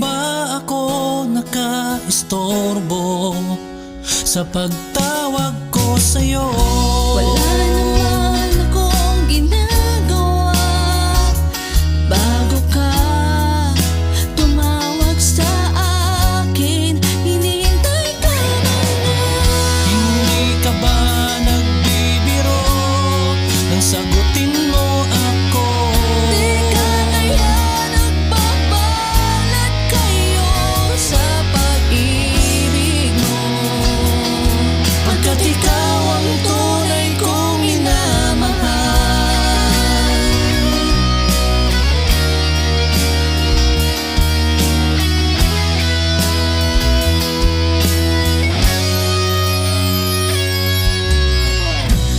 ba ako nakaistorbo sa pagtawag ko sa'yo? Wala naman akong ginagawa bago ka tumawag sa akin. Hinihintay ka na. Hindi ka ba nagbibiro nang sagutin mo ako? Di ka kaya nagbabalat kayo sa pag-ibig mo, pagkat ikaw ang tunay kong minamahal.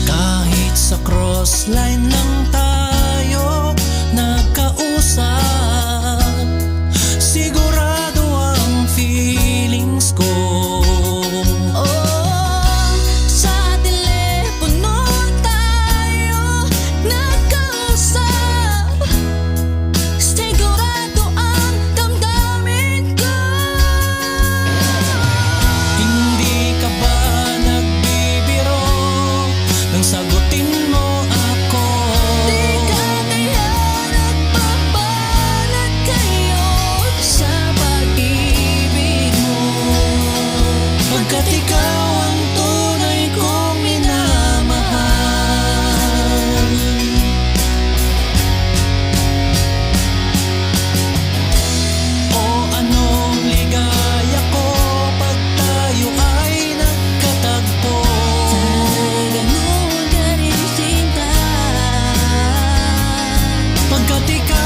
Kahit sa crossline lang tayo nagkausap, sigurado ang feelings ko. Oh, sa telepono tayo nagkausap, sigurado ang damdamin ko. Hindi ka ba nagbibiro nang sagutin mo ako? Di ka kaya nagbabalat kayo sa pag-ibig mo, Pagkat ikaw ang tunay kong minamahal. O anong ligaya ko pag tayo ay nagkatagpo? sana'y ganun ka rin sinta. Pagkat ikaw